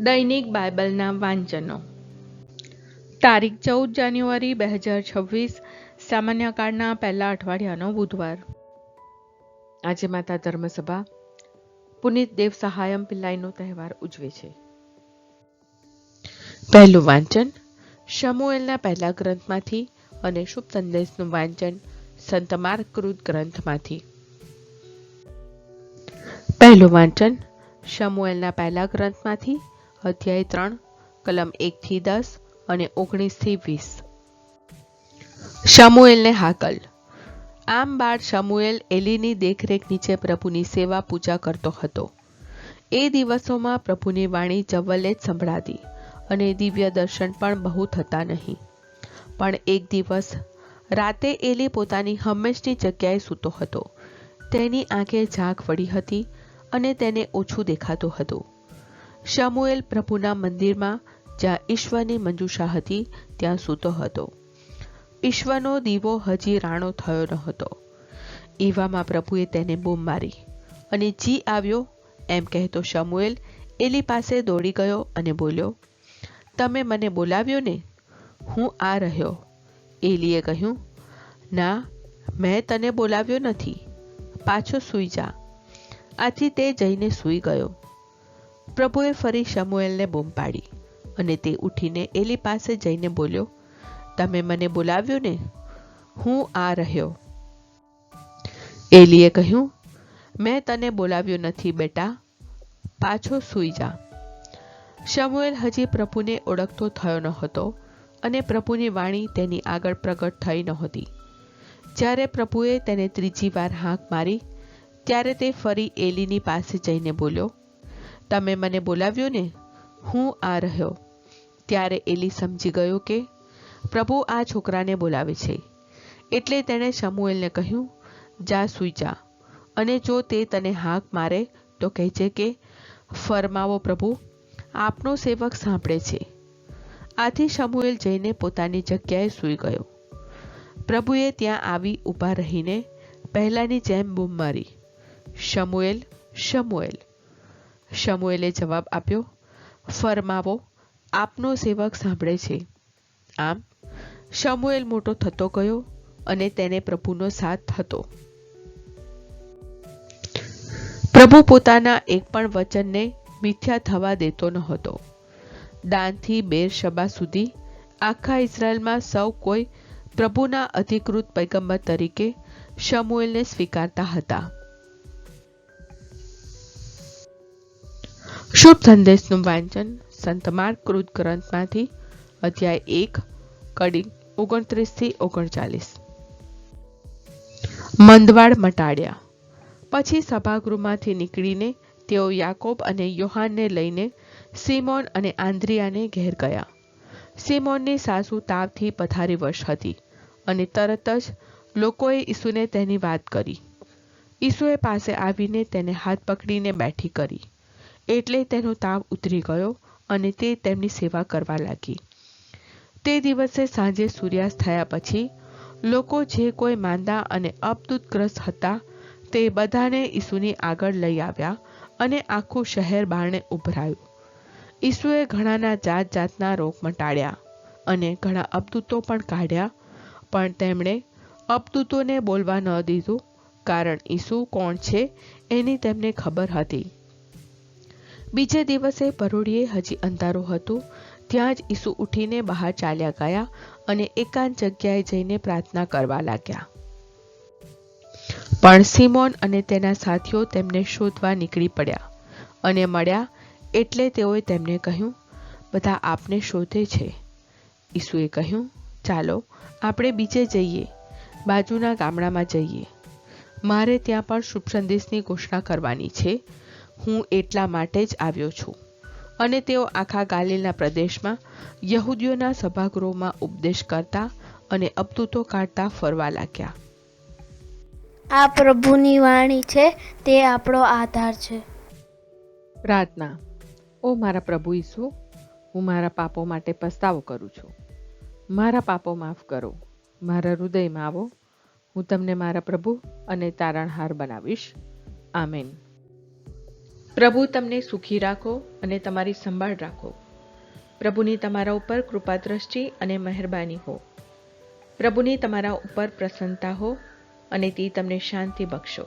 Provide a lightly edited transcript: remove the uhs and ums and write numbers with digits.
દૈનિક બાઇબલના વાંચનો. તારીખ 14 જાન્યુઆરી 2026, સામાન્ય કાળના પહેલા અઠવાડિયાનો બુધવાર. આજે માતા ધર્મસભા પુનિત દેવ સહાયમ પિલ્લાઈનો તહેવાર ઉજવે છે. પહેલું વાંચન શમુએલના પહેલા ગ્રંથમાંથી અને શુભ સંદેશનું વાંચન સંત માર્કકૃત ગ્રંથમાંથી. પહેલું વાંચન શમુએલના પહેલા ગ્રંથમાંથી અધ્યાય 3, કલમ 1-10 અને 19-20. શમુએલને હાકલ. આમ બાળ શમુએલ એલીની દેખરેખ નીચે પ્રભુની સેવા પૂજા કરતો હતો. એ દિવસોમાં પ્રભુની વાણી જવલ્લે જ સંભળાતી અને દિવ્ય દર્શન પણ બહુ થતા નહીં. પણ એક દિવસ રાતે એલી પોતાની હંમેશની જગ્યાએ સૂતો હતો. તેની આંખે ઝાંખ વળી હતી અને તેને ઓછું દેખાતું હતું. શમુએલ પ્રભુના મંદિરમાં જ્યાં ઈશ્વરની મંજુષા હતી ત્યાં સૂતો હતો. ઈશ્વરનો દીવો હજી રાણો થયો ન હતો. એવામાં પ્રભુએ તેને બૂમ મારી અને જી આવ્યો એમ કહેતો શમુએલ એલી પાસે દોડી ગયો અને બોલ્યો, તમે મને બોલાવ્યો ને? હું આ રહ્યો. એલીએ કહ્યું, ના, મેં તને બોલાવ્યો નથી. પાછો સૂઈ જા. આથી તે જઈને સૂઈ ગયો. પ્રભુએ ફરી શમુએલને બૂમ પાડી અને તે ઉઠીને એલી પાસે જઈને બોલ્યો, તમે મને બોલાવ્યો ને? હું આ રહ્યો. એલીએ કહ્યું, મેં તને બોલાવ્યો નથી બેટા, પાછો સૂઈ જા. શમુએલ હજી પ્રભુને ઓળખતો થયો ન હતો અને પ્રભુની વાણી તેની આગળ પ્રગટ થઈ નહોતી. જ્યારે પ્રભુએ તેને ત્રીજી વાર હાંક મારી ત્યારે તે ફરી એલીની પાસે જઈને બોલ્યો, તમે મને બોલાવ્યો ને? હું આ રહ્યો. ત્યારે એલી સમજી ગયો કે પ્રભુ આ છોકરાને બોલાવે છે. એટલે તેણે શમુએલને કહ્યું, જા સૂઈ જા, અને જો તે તને હાંક મારે તો કહેજે કે, ફરમાવો પ્રભુ, આપનો સેવક સાંભળે છે. આથી શમુએલ જઈને પોતાની જગ્યાએ સૂઈ ગયો. પ્રભુએ ત્યાં આવી ઊભા રહીને પહેલાની જેમ બૂમ મારી, શમુએલ, શમુએલ. શમુએલે જવાબ આપ્યો, ફરમાવો, આપનો સેવક સાંભળે છે. આમ શમુએલ મોટો થતો ગયો અને તેને પ્રભુનો સાથ હતો. પ્રભુ પોતાના એક પણ વચનને મિથ્યા થવા દેતો ન હતો. દાનથી બેરશબા સુધી આખા ઇઝરાયલમાં સૌ કોઈ પ્રભુના અધિકૃત પૈગંબર તરીકે શમુએલને સ્વીકારતા હતા. શુભ સંદેશનું વાંચન સંત માર્કકૃત ગ્રંથમાંથી અધ્યાય 1, કડી 29-39. મંદવાડ મટાડ્યા. પછી સભાગૃહમાંથી નીકળીને તેઓ યાકોબ અને યોહાનને લઈને સિમોન અને આંદ્રિયાને ઘેર ગયા. સિમોનની સાસુ તાવથી પથારીવશ હતી અને તરત જ લોકોએ ઈસુને તેની વાત કરી. ઈસુએ પાસે આવીને તેને હાથ પકડીને બેઠી કરી. એટલે તેનો તાવ ઉતરી ગયો અને તે તેમની સેવા કરવા લાગી. તે દિવસે સાંજે સૂર્યાસ્ત થયા પછી લોકો જે કોઈ માંદા અને અપદૂતગ્રસ્ત હતા તે બધાને ઈસુની આગળ લઈ આવ્યા અને આખું શહેર બારણે ઉભરાયું. ઈસુએ ઘણાના જાત જાતના રોગ મટાડ્યા અને ઘણા અપદૂતો પણ કાઢ્યા, પણ તેમણે અપદૂતોને બોલવા ન દીધું, કારણ ઈસુ કોણ છે એની તેમને ખબર હતી. બીજે દિવસે પરોઢિયે હજી અંધારું હતું ત્યાં જ ઈસુ ઉઠીને બહાર ચાલ્યા ગયા અને એકાંત જગ્યાએ જઈને પ્રાર્થના કરવા લાગ્યા. પણ સિમોન અને તેના સાથીઓ તેમને શોધવા નીકળી પડ્યા અને મળ્યા એટલે તેઓએ તેમને કહ્યું, બધા આપને શોધે છે. ઈસુએ કહ્યું, ચાલો આપણે બીજે જઈએ, બાજુના ગામડામાં જઈએ. મારે ત્યાં પણ શુભ સંદેશની ઘોષણા કરવાની છે. હું એટલા માટે જ આવ્યો છું. અને તેઓ આખા ગાલિલના પ્રદેશમાં યહૂદીઓના સભાગૃહોમાં ઉપદેશ કરતા અને અપદૂતો કાઢતા ફરવા લાગ્યા. આ પ્રભુની વાણી છે, તે આપણો આધાર છે. પ્રાર્થના. ઓ મારા પ્રભુ ઈસુ, હું મારા પાપો માટે પસ્તાવો કરું છું. મારા પાપો માફ કરો. મારા હૃદયમાં આવો. હું તમને મારા પ્રભુ અને તારણહાર બનાવીશ. આમેન. પ્રભુ તમને સુખી રાખો અને તમારી સંભાળ રાખો. પ્રભુની તમારા ઉપર કૃપા દ્રષ્ટિ અને મહેરબાની હો. પ્રભુની તમારા ઉપર પ્રસન્નતા હો અને તે તમને શાંતિ બક્ષો.